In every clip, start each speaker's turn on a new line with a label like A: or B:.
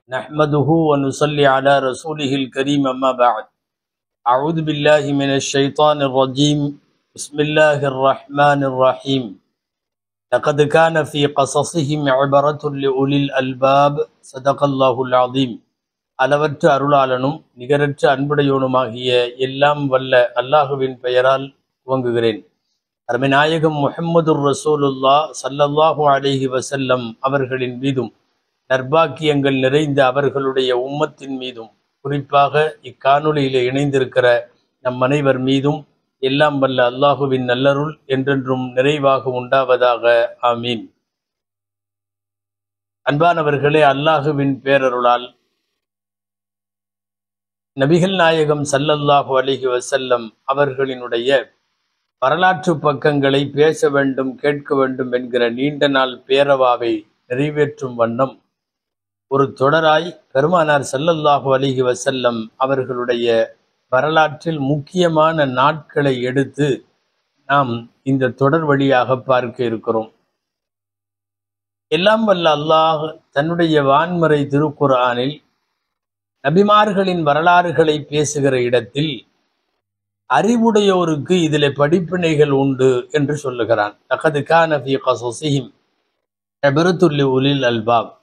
A: نحمده ونصلي على رسوله الكريم أما بعد أعوذ بالله من الشيطان الرجيم بسم الله الرحمن الرحيم لقد كان في قصصهم عبرة لأولي الألباب صدق الله العظيم அளவற்ற அருளாளனும் நிகரற்ற அன்புடையோனுமாகிய எல்லாம் வல்ல அல்லாஹுவின் பெயரால் துவங்குகிறேன். அருமைநாயகம் முஹம்மதுர் ரசூலுல்லாஹ் ஸல்லல்லாஹு அலைஹி வஸல்லம் அவர்களின் மீதும் நற்பாக்கியங்கள் நிறைந்த அவர்களுடைய உம்மத்தின் மீதும் குறிப்பாக இக்காணொலியிலே இணைந்திருக்கிற நம் அனைவர் மீதும் எல்லாம் வல்ல அல்லாஹுவின் நல்லருள் என்றென்றும் நிறைவாக உண்டாவதாக. ஆமீன். அன்பானவர்களே, அல்லாஹுவின் பேரருளால் நபிகள் நாயகம் ஸல்லல்லாஹு அலைஹி வஸல்லம் அவர்களினுடைய வரலாற்று பக்கங்களை பேச வேண்டும், கேட்க வேண்டும் என்கிற நீண்ட நாள் பேரவாவை நிறைவேற்றும் வண்ணம் ஒரு தொடராய் பெருமானார் ஸல்லல்லாஹு அலைஹி வஸல்லம் அவர்களுடைய வரலாற்றில் முக்கியமான நாட்களை எடுத்து நாம் இந்த தொடர் வழியாக பார்க்க இருக்கிறோம். எல்லாம் வல்ல அல்லாஹ் தன்னுடைய வான்மறை திருக்குர்ஆனில் நபிமார்களின் வரலாறுகளை பேசுகிற இடத்தில் அறிவுடையோருக்கு இதிலே படிப்பினைகள் உண்டு என்று சொல்லுகிறான். லகத் கான ஃபீ கஸஸிஹிம் இப்ரத்துல் லிஉலில் அல்பாப்.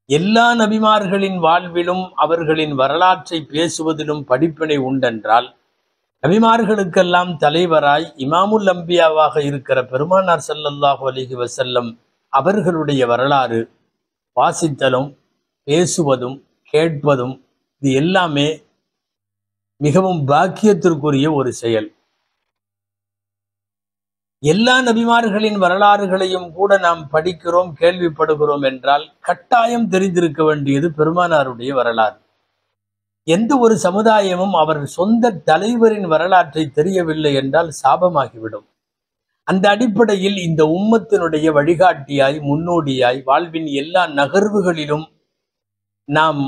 A: எல்லா நபிமார்களின் வாழ்விலும் அவர்களின் வரலாற்றை பேசுவதிலும் படிப்பினை உண்டென்றால், நபிமார்களுக்கெல்லாம் தலைவராய் இமாமுல் அம்பியாவாக இருக்கிற பெருமானார் ஸல்லல்லாஹு அலைஹி வஸல்லம் அவர்களுடைய வரலாறு வாசித்தலும் பேசுவதும் கேட்பதும் இது எல்லாமே மிகவும் பாக்கியத்திற்குரிய ஒரு செயல். எல்லா நபிமார்களின் வரலாறுகளையும் கூட நாம் படிக்கிறோம், கேள்விப்படுகிறோம் என்றால் கட்டாயம் தெரிந்திருக்க வேண்டியது பெருமானாருடைய வரலாறு. எந்த ஒரு சமுதாயமும் அவர் சொந்த தலைவரின் வரலாற்றை தெரியவில்லை என்றால் சாபமாகிவிடும். அந்த அடிப்படையில் இந்த உம்மத்தினுடைய வழிகாட்டியாய், முன்னோடியாய், வாழ்வின் எல்லா நகர்வுகளிலும் நாம்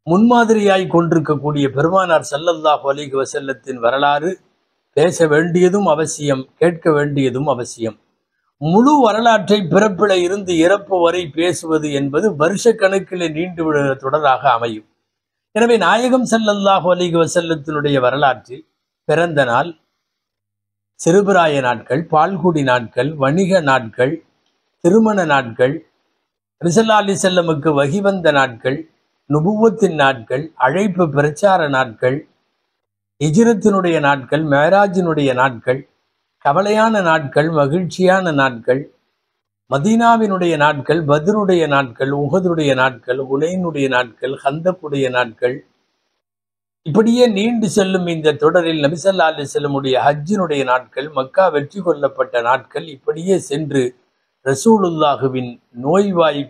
A: முன்மாதிரியாய் கொண்டிருக்கக்கூடிய பெருமானார் ஸல்லல்லாஹு அலைஹி வஸல்லத்தின் வரலாறு பேச வேண்டியதும் அவசியம், கேட்க வேண்டியதும் அவசியம். முழு வரலாற்றை பிறப்பில இருந்து இறப்பு வரை பேசுவது என்பது வருஷ கணக்கில் நீண்டு விடுகிற தொடராக அமையும். எனவே நாயகம் ஸல்லல்லாஹு அலைஹி வஸல்லத்தினுடைய வரலாற்றில் பிறந்த நாள், சிறுபிராய நாட்கள், பால்குடி நாட்கள், வணிக நாட்கள், திருமண நாட்கள், ஸல்லல்லாஹு அலைஹி வஸல்லமுக்கு வஹி வந்த நாட்கள், நுபுவத்தின் நாட்கள், அழைப்பு பிரச்சார நாட்கள், ஹிஜ்ரத்தினுடைய நாட்கள், மேராஜினுடைய நாட்கள், கவலையான நாட்கள், மகிழ்ச்சியான நாட்கள், மதீனாவினுடைய நாட்கள், பத்ருடைய நாட்கள், உஹதுடைய நாட்கள், ஹுனைனுடைய நாட்கள், ஹந்தக்குடைய நாட்கள், இப்படியே நீண்டு செல்லும் இந்த தொடரில் நபி ஸல்லல்லாஹு அலைஹி வஸல்லமுடைய ஹஜ்ஜினுடைய நாட்கள், மக்கா வெற்றி கொள்ளப்பட்ட நாட்கள், இப்படியே சென்று ரசூலுல்லாஹுவின் நோய்வாய்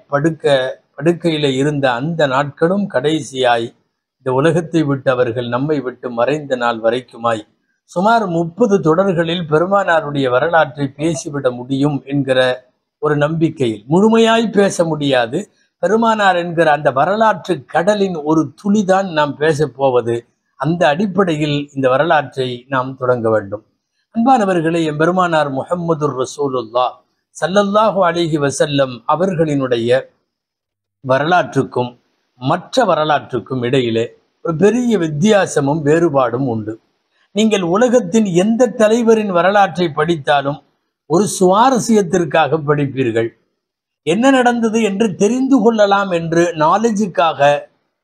A: படுக்கையில இருந்த அந்த நாட்களும் கடைசியாய் இந்த உலகத்தை விட்டு அவர்கள் நம்மை விட்டு மறைந்த நாள் வரைக்குமாய் சுமார் 30 தொடர்களில் பெருமானாருடைய வரலாற்றை பேசிவிட முடியும் என்கிற ஒரு நம்பிக்கையில், முழுமையாய் பேச முடியாது, பெருமானார் என்கிற அந்த வரலாற்று கடலின் ஒரு துளிதான் நாம் பேச போவது. அந்த அடிப்படையில் இந்த வரலாற்றை நாம் தொடங்க வேண்டும். அன்பானவர்களே, என் பெருமானார் முஹம்மதுர் ரசூலுல்லாஹ் ஸல்லல்லாஹு அலைஹி வஸல்லம் அவர்களினுடைய வரலாற்றுக்கும் மற்ற வரலாற்றுக்கும் இடையிலே ஒரு பெரிய வித்தியாசமும் வேறுபாடும் உண்டு. நீங்கள் உலகத்தின் எந்த தலைவரின் வரலாற்றை படித்தாலும் ஒரு சுவாரஸ்யத்திற்காக படிப்பீர்கள். என்ன நடந்தது என்று தெரிந்து கொள்ளலாம் என்று நாலேஜுக்காக,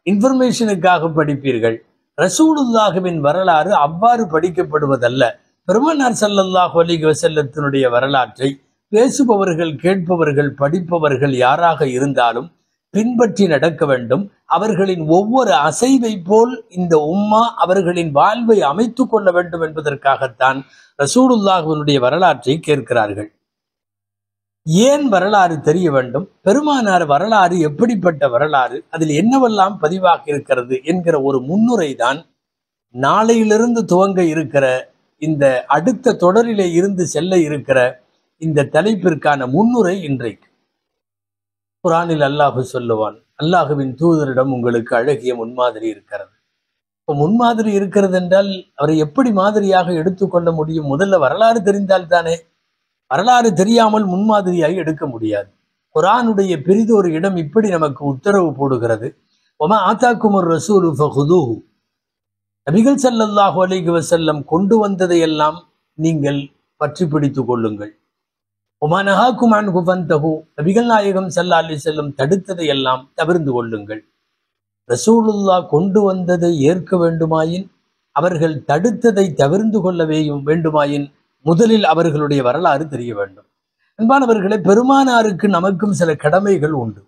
A: இன்ஃபர்மேஷனுக்காக படிப்பீர்கள். ரசூலுல்லாஹுவின் வரலாறு அவ்வாறு படிக்கப்படுவதல்ல. பெருமானார் ஸல்லல்லாஹு அலைஹி வஸல்லத்தினுடைய வரலாற்றை பேசுபவர்கள், கேட்பவர்கள், படிப்பவர்கள் யாராக இருந்தாலும் பின்பற்றி நடக்க வேண்டும். அவர்களின் ஒவ்வொரு அசைவை போல் இந்த உம்மா அவர்களின் வாழ்வை அமைத்து கொள்ள வேண்டும் என்பதற்காகத்தான் ரசூலுல்லாஹுவினுடைய வரலாற்றை கேட்கிறார்கள். ஏன் வரலாறு தெரிய வேண்டும்? பெருமானார் வரலாறு எப்படிப்பட்ட வரலாறு, அதில் என்னவெல்லாம் பதிவாக இருக்கிறது என்கிற ஒரு முன்னுரை தான் நாளையிலிருந்து துவங்க இருக்கிற இந்த அடுத்த தொடரிலே இருந்து செல்ல இருக்கிற இந்த தலைப்பிற்கான முன்னுரை இன்றைக்கு. குர்ஆனில் அல்லாஹ் சொல்லுவான், அல்லாஹுவின் தூதரிடம் உங்களுக்கு அழகிய முன்மாதிரி இருக்கிறது. இப்போ முன்மாதிரி இருக்கிறது என்றால் அவரை எப்படி மாதிரியாக எடுத்துக்கொள்ள முடியும்? முதல்ல வரலாறு தெரிந்தால் தானே. வரலாறு தெரியாமல் முன்மாதிரியாக எடுக்க முடியாது. குர்ஆனுடைய பெரிதொரு இடம் இப்படி நமக்கு உத்தரவு போடுகிறது. வமா ஆதாக்குமுர் ரசூலு ஃபகுதூஹு. நபிகள் ஸல்லல்லாஹு அலைஹி வஸல்லம் கொண்டு வந்ததையெல்லாம் நீங்கள் பற்றி பிடித்துக் கொள்ளுங்கள். வமா நஹாக்கும் அன்ஹு ஃபன்தஹு. நபிகள் நாயகம் ஸல்லல்லாஹு அலைஹி வஸல்லம் தடுத்ததையெல்லாம் தவிர்ந்து கொள்ளுங்கள். ரசூலுல்லாஹ் கொண்டு வந்ததை ஏற்க வேண்டுமாயின், அவர்கள் தடுத்ததை தவிர்ந்து கொள்ள வேண்டுமாயின் முதலில் அவர்களுடைய வரலாறு தெரிய வேண்டும். அன்பானவர்களே, பெருமானாருக்கு நமக்கும் சில கடமைகள் உண்டு.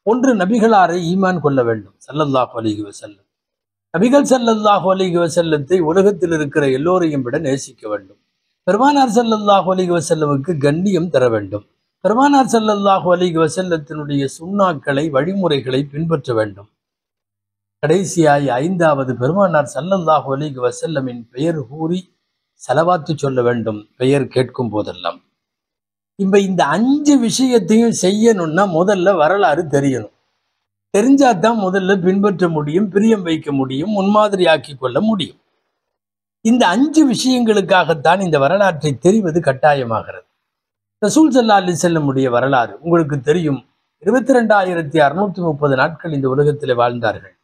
A: ஒன்று, நபிகளாரை ஈமான் கொள்ள வேண்டும் ஸல்லல்லாஹு அலைஹி வஸல்லம். நபிகள் ஸல்லல்லாஹு அலைஹி வஸல்லத்தை உலகத்தில் இருக்கிற எல்லோரையும் விட நேசிக்க வேண்டும். பெருமானார் ஸல்லல்லாஹு அலைஹி வஸல்லமுக்கு கண்ணியம் தர வேண்டும். பெருமானார் ஸல்லல்லாஹு அலைஹி வஸல்லத்தினுடைய சுன்னாக்களை, வழிமுறைகளை பின்பற்ற வேண்டும். கடைசியாய் ஐந்தாவது, பெருமானார் ஸல்லல்லாஹு அலைஹி வஸல்லமின் பெயர் கூறி ஸலவாத்து சொல்ல வேண்டும் பெயர் கேட்கும் போதெல்லாம். இந்த 5 விஷயத்தையும் செய்யணும்னா முதல்ல வரலாறு தெரியணும். தெரிஞ்சாதான் முதல்ல பின்பற்ற முடியும், பிரியம் வைக்க முடியும், முன்மாதிரி ஆக்கி கொள்ள முடியும். இந்த 5 விஷயங்களுக்காகத்தான் இந்த வரலாற்றை தெரிவது கட்டாயமாகிறது. ரசூல் ஸல்லல்லாஹு அலைஹி வஸல்லமுடைய வரலாறு உங்களுக்கு தெரியும். 22,630 நாட்கள் இந்த உலகத்தில் வாழ்ந்தார்கள்.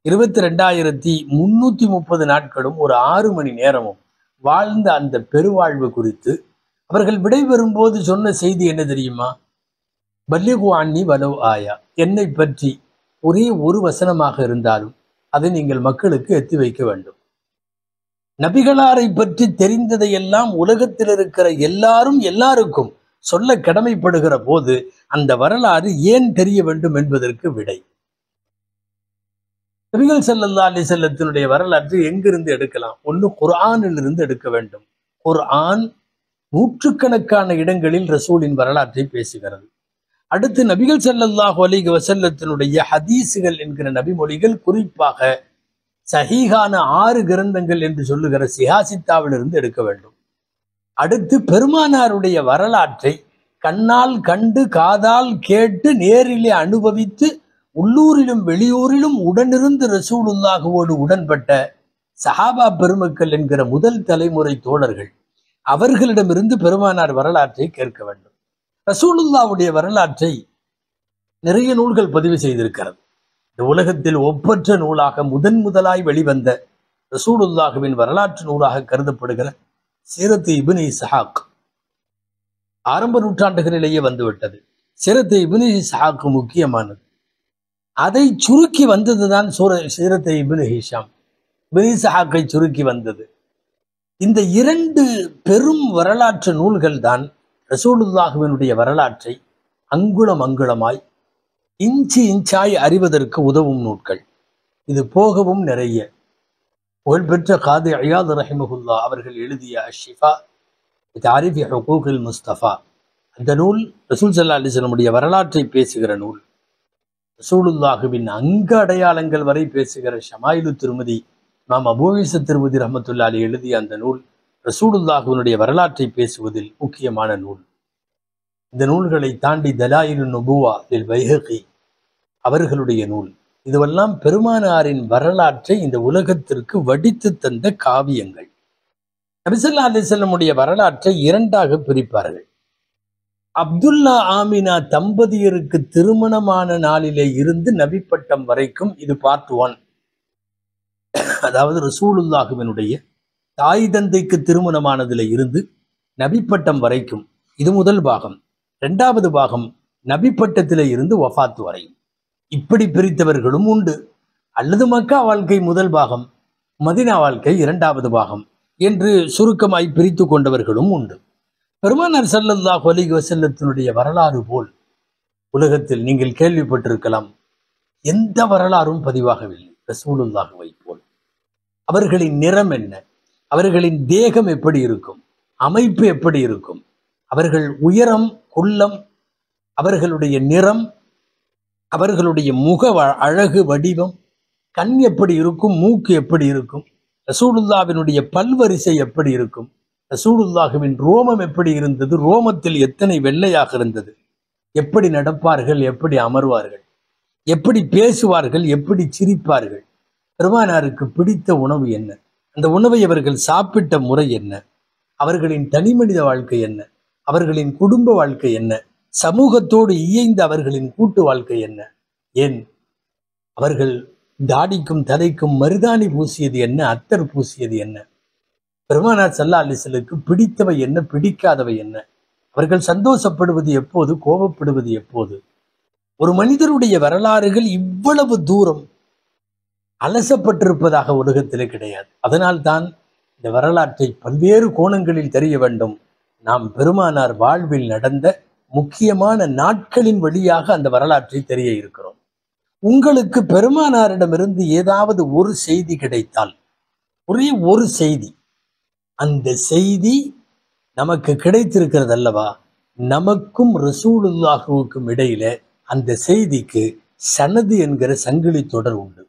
A: 22,330 நாட்களும் ஒரு 6 மணி நேரமும் வாழ்ந்த அந்த பெருவாழ்வு குறித்து அவர்கள் விடைபெறும் போது சொன்ன செய்தி என்ன தெரியுமா? பல்லிகு அன்னி வலவ் ஆயா. என்னை பற்றி ஒரே ஒரு வசனமாக இருந்தாலும் அதை நீங்கள் மக்களுக்கு எத்தி வைக்க வேண்டும். நபிகளாரை பற்றி தெரிந்ததையெல்லாம் உலகத்தில் இருக்கிற எல்லாருக்கும் சொல்ல கடமைப்படுகிற போது அந்த வரலாறு ஏன் தெரிய வேண்டும் என்பதற்கு விடை. நபிகள் ஸல்லல்லாஹு அலைஹி வஸல்லத்தினுடைய வரலாற்று எங்கிருந்து எடுக்கலாம்? ஒன்று, குர்ஆனில் இருந்து எடுக்க வேண்டும். குர்ஆன் நூற்றுக்கணக்கான இடங்களில் ரசூலின் வரலாற்றை பேசுகிறது. அடுத்து, நபிகள் ஸல்லல்லாஹு அலைஹி வஸல்லத்தினுடைய ஹதீஸுகள் என்கிற நபிமொழிகள், குறிப்பாக சஹீஹான 6 கிரந்தங்கள் என்று சொல்லுகிற சிஹாசித்தாவிலிருந்து எடுக்க வேண்டும். அடுத்து, பெருமானாருடைய வரலாற்றை கண்ணால் கண்டு, காதால் கேட்டு, நேரிலே அனுபவித்து, உள்ளூரிலும் வெளியூரிலும் உடனிருந்து ரசூலுல்லாஹுவோடு உடன்பட்ட சஹாபா பெருமக்கள் என்கிற முதல் தலைமுறை தோழர்கள், அவர்களிடமிருந்து பெருமானார் வரலாற்றை கேட்க வேண்டும். ரசூலுல்லாஹுடைய வரலாற்றை நிறைய நூல்கள் பதிவு செய்திருக்கிறது. இந்த உலகத்தில் ஒப்பற்ற நூலாக முதலாய் வெளிவந்த ரசூலுல்லாஹுவின் வரலாற்று நூலாக கருதப்படுகிற சீரத்து இப்னு இஸ்ஹாக் ஆரம்ப நூற்றாண்டுகளிலேயே வந்துவிட்டது. சீரத்து இப்னு இஸ்ஹாக் முக்கியமானது. அதை சுருக்கி வந்ததுதான் சீரத்து இப்னு ஹிஷாம். இப்னு இஸ்ஹாக்கை சுருக்கி வந்தது. இந்த 2 பெரும் வரலாற்று நூல்கள் தான் ரசூலுல்லாஹுவினுடைய வரலாற்றை அங்குலம் அங்குலமாய், இன்ச்சு இன்ச்சாய் அறிவதற்கு உதவும் நூல்கள். இது போகவும் நிறைய. புகழ்பெற்ற காதி இயாத் ரஹிமஹுல்லா அவர்கள் எழுதிய அஷ்ஷிஃபா பிதாரிஃபி ஹுகூகில் முஸ்தஃபா, அந்த நூல் ரசூல் ஸல்லல்லாஹு அலைஹி வஸல்லமுடைய வரலாற்றை பேசுகிற நூல். ரசூலுல்லாஹுவின் அங்க அடையாளங்கள் வரை பேசுகிற ஷமாயிலு திருமதி இமாம் அபூ ஈஸா திர்மிதி ரஹ்மத்துல்லாஹி அலைஹி எழுதிய அந்த நூல் ரசூலுல்லாஹுவினுடைய வரலாற்றை பேசுவதில் முக்கியமான நூல். இந்த நூல்களை தாண்டி தலாயிலுன் நுபுவா லில் பைஹகி அவர்களுடைய நூல். இதுவெல்லாம் பெருமானாரின் வரலாற்றை இந்த உலகத்திற்கு வடித்து தந்த காவியங்கள். நபி ஸல்லல்லாஹு அலைஹி வஸல்லமுடைய வரலாற்றை 2ஆக பிரிப்பார்கள். அப்துல்லா ஆமினா தம்பதியருக்கு திருமணமான நாளிலே இருந்து நபி பட்டம் வரைக்கும் இது பார்ட் 1. அதாவது ரசூலுல்லாஹுவினுடைய தாய் தந்தைக்கு திருமணமானதில் இருந்து நபி பட்டம் வரைக்கும் இது முதல் பாகம். 2வது பாகம் நபி பட்டத்திலே இருந்து வஃபாத் வரையும். இப்படி பிரித்தவர்களும் உண்டு. அல்லது மக்கா வாழ்க்கை முதல் பாகம், மதீனா வாழ்க்கை 2வது பாகம் என்று சுருக்கமாய் பிரித்து கொண்டவர்களும் உண்டு. பெருமானார் ஸல்லல்லாஹு அலைஹி வஸல்லத்தினுடைய வரலாறு போல் உலகத்தில் நீங்கள் கேள்விப்பட்டிருக்கலாம், எந்த வரலாறும் பதிவாகவில்லை ரசூலுல்லாஹுவை போல். அவர்களின் நிறம் என்ன, அவர்களின் தேகம் எப்படி இருக்கும், அமைப்பு எப்படி இருக்கும், அவர்கள் உயரம், குள்ளம், அவர்களுடைய நிறம், அவர்களுடைய முக அழகு, வடிவம், கண் எப்படி இருக்கும், மூக்கு எப்படி இருக்கும், ரசூலுல்லாஹ்வினுடைய பல்வரிசை எப்படி இருக்கும், ரசூலுல்லாஹ்வின் ரோமம் எப்படி இருந்தது, ரோமத்தில் எத்தனை வெள்ளையாக இருந்தது, எப்படி நடப்பார்கள், எப்படி அமர்வார்கள், எப்படி பேசுவார்கள், எப்படி சிரிப்பார்கள், பெருமானாருக்கு பிடித்த உணவு என்ன, அந்த உணவை அவர்கள் சாப்பிட்ட முறை என்ன, அவர்களின் தனிமனித வாழ்க்கை என்ன, அவர்களின் குடும்ப வாழ்க்கை என்ன, சமூகத்தோடு இயைந்த அவர்களின் கூட்டு வாழ்க்கை என்ன? ஏன் அவர்கள் தாடிக்கும் தலைக்கும் மருதாணி பூசியது என்ன, அத்தர் பூசியது என்ன? பெருமானார் ஸல்லல்லாஹு அலைஹி வஸல்லம் பிடித்தவை என்ன, பிடிக்காதவை என்ன? அவர்கள் சந்தோஷப்படுவது எப்போது, கோபப்படுவது எப்போது? ஒரு மனிதருடைய வரலாறுகள் இவ்வளவு தூரம் அலசப்பட்டிருப்பதாக உலகத்திலே கிடையாது. அதனால்தான் இந்த வரலாற்றை பல்வேறு கோணங்களில் தெரிய வேண்டும். நாம் பெருமானார் வாழ்வில் நடந்த முக்கியமான நாட்களின் வழியாக அந்த வரலாற்றை தெரிய இருக்கிறோம். உங்களுக்கு பெருமானாரிடமிருந்து ஏதாவது ஒரு செய்தி கிடைத்தால், ஒரே ஒரு செய்தி, அந்த செய்தி நமக்கு கிடைத்திருக்கிறது அல்லவா? நமக்கும் ரசூலுல்லாஹுவுக்கும் இடையில அந்த செய்திக்கு சனது என்கிற சங்கிலி தொடர் உண்டு.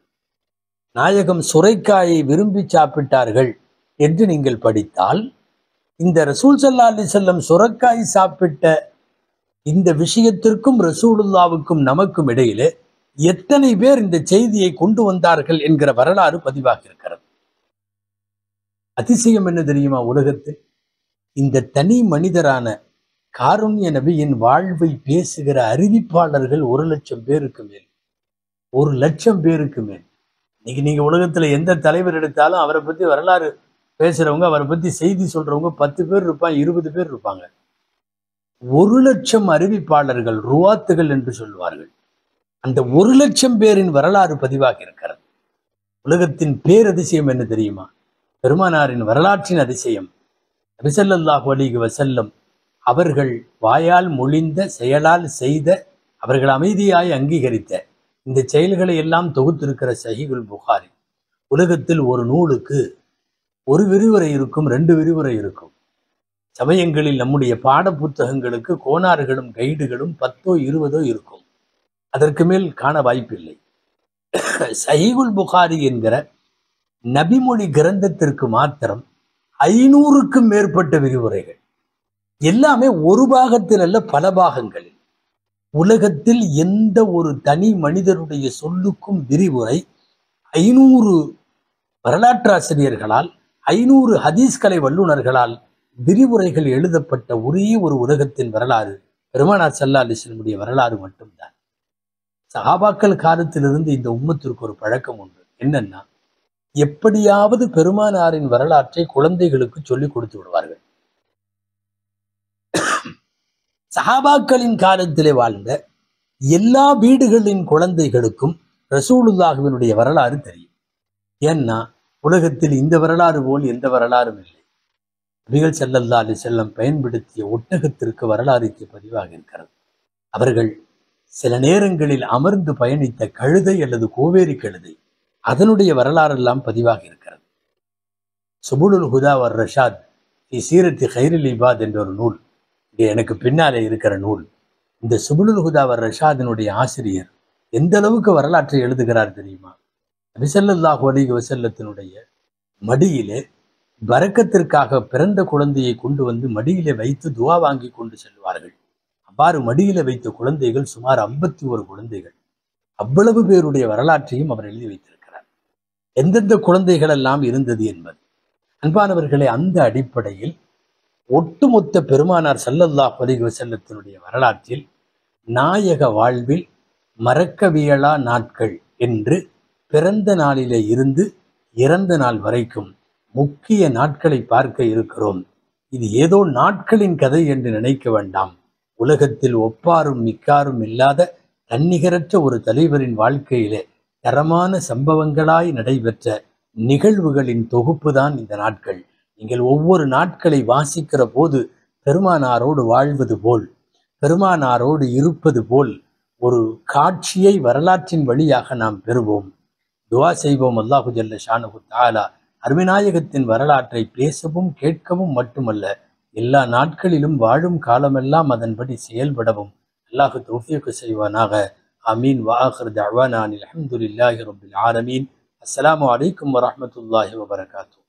A: நாயகம் சுரைக்காயை விரும்பி சாப்பிட்டார்கள் என்று நீங்கள் படித்தால், இந்த ரசூல் ஸல்லல்லாஹு அலைஹி வஸல்லம் சுரைக்காய் சாப்பிட்ட இந்த விஷயத்திற்கும் ரசூலுல்லாவுக்கும் நமக்கும் இடையிலே எத்தனை பேர் இந்த செய்தியை கொண்டு வந்தார்கள் என்கிற வரலாறு பதிவாக இருக்கிறது. அதிசயம் என்ன தெரியுமா? உலகத்தில் இந்த தனி மனிதரான காருண்ய நபியின் வாழ்வை பேசுகிற அறிவிப்பாளர்கள் 1,00,000 பேருக்கு மேல். 1,00,000 பேருக்கு மேல். இன்னைக்கு நீங்க உலகத்துல எந்த தலைவர் எடுத்தாலும் அவரை பத்தி வரலாறு பேசுறவங்க, அவரை பத்தி செய்தி சொல்றவங்க 10 பேர் இருப்பாங்க, 20 பேர் இருப்பாங்க. 1,00,000 அறிவிப்பாளர்கள், ருவாத்துகள் என்று சொல்வார்கள். அந்த 1,00,000 பேரின் வரலாறு பதிவாக இருக்கிறது. உலகத்தின் பேரதிசயம் என்ன தெரியுமா? பெருமானாரின் வரலாற்றின் அதிசயம். நபி ஸல்லல்லாஹு அலைஹி வஸல்லம் அவர்கள் வாயால் மொழிந்த, செயலால் செய்த, அவர்கள் அமைதியாய் அங்கீகரித்த இந்த செயல்களை எல்லாம் தொகுத்திருக்கிற சஹீஹுல் புகாரி. உலகத்தில் ஒரு நூலுக்கு ஒரு விரிவுரை இருக்கும், 2 விரிவுரை இருக்கும். சமயங்களில் நம்முடைய பாட புத்தகங்களுக்கு கோணார்களும் கைடுகளும் 10ஓ 20ஓ இருக்கும். அதற்கு மேல் காண வாய்ப்பில்லை. சஹீஹுல் புகாரி என்கிற நபிமொழி கிரந்தத்திற்கு மாத்திரம் 500க்கும் மேற்பட்ட விரிவுரைகள். எல்லாமே ஒரு பாகத்தில் அல்ல, பல பாகங்களில். உலகத்தில் எந்த ஒரு தனி மனிதருடைய சொல்லுக்கும் விரிவுரை 500 வரலாற்றாசிரியர்களால், 500 ஹதீஸ் கலை வல்லுநர்களால் விரிவுரைகள் எழுதப்பட்ட ஒரே ஒரு உலகத்தின் வரலாறு பெருமானார் ஸல்லல்லாஹு அலைஹி வஸல்லம் வரலாறு மட்டும்தான். சஹாபாக்கள் காலத்திலிருந்து இந்த உம்மத்திற்கு ஒரு பழக்கம் உண்டு. என்னன்னா, எப்படியாவது பெருமானாரின் வரலாற்றை குழந்தைகளுக்கு சொல்லிக் கொடுத்து விடுவார்கள். சஹாபாக்களின் காலத்திலே வாழ்ந்த எல்லா வீடுகளின் குழந்தைகளுக்கும் ரசூலுல்லாஹுவினுடைய வரலாறு தெரியும். ஏன்னா உலகத்தில் இந்த வரலாறு போல் எந்த வரலாறும் இல்லை. நபிகள் ஸல்லல்லாஹு அலைஹி வஸல்லம் பயன்படுத்திய ஒட்டகத்திற்கு வரலாறு பதிவாக இருக்கிறது. அவர்கள் சில நேரங்களில் அமர்ந்து பயணித்த கழுதை அல்லது கோவேரி கழுதை, அதனுடைய வரலாறெல்லாம் பதிவாக இருக்கிறது. சுபுலுல் ஹுதா வர் ரஷாத் ஃபி சீரத்தி கைரில் இபாத் என்ற ஒரு நூல் இங்கே எனக்கு பின்னாலே இருக்கிற நூல். இந்த சுபுலுல் ஹுதா வர் ரஷாதினுடைய ஆசிரியர் எந்த அளவுக்கு வரலாற்றை எழுதுகிறார் தெரியுமா? நபி ஸல்லல்லாஹு அலைஹி வஸல்லத்தினுடைய மடியிலே பரக்கத்திற்காக பிறந்த குழந்தையை கொண்டு வந்து மடியிலே வைத்து துவா வாங்கி கொண்டு செல்வார்கள். அவ்வாறு மடியில வைத்த குழந்தைகள் சுமார் 51 குழந்தைகள். அவ்வளவு பேருடைய வரலாற்றையும் அவர் எழுதி வைத்திருக்கிறார். எந்தெந்த குழந்தைகள் எல்லாம் இருந்தது என்பது. அன்பானவர்களே, அந்த அடிப்படையில் ஒட்டுமொத்த பெருமானார் ஸல்லல்லாஹு அலைஹி வஸல்லத்தினுடைய வரலாற்றில் நாயக வாழ்வில் மறக்கவியலா நாட்கள் என்று பிறந்த நாளிலே இருந்து இறந்த நாள் வரைக்கும் முக்கிய நாட்களை பார்க்க இருக்கிறோம். இது ஏதோ நாட்களின் கதை என்று நினைக்க வேண்டாம். உலகத்தில் ஒப்பாரும் மிக்காரும் இல்லாத தன்னிகரற்ற ஒரு தலைவரின் வாழ்க்கையிலே தரமான சம்பவங்களாய் நடைபெற்ற நிகழ்வுகளின் தொகுப்பு தான் இந்த நாட்கள். நீங்கள் ஒவ்வொரு நாட்களை வாசிக்கிற போது பெருமானாரோடு வாழ்வது போல், பெருமானாரோடு இருப்பது போல் ஒரு காட்சியை வரலாற்றின் வழியாக நாம் பெறுவோம். துவா செய்வோம். அல்லாஹு ஜல்ல ஷானுஹு தஆலா அருமைநாயகத்தின் வரலாற்றை பேசவும் கேட்கவும் மட்டுமல்ல, எல்லா நாட்களிலும் வாழும் காலமெல்லாம் அதன்படி செயல்படவும் அல்லாஹ் தௌஃபீக் செய்வானாக. ஆமீன். வ ஆகிரு தஅவானா அல்ஹம்துலில்லாஹி ரப்பில் ஆலமீன். அஸ்ஸலாமு அலைக்கும் வரஹ்மத்துல்லாஹி வபரகாத்துஹு.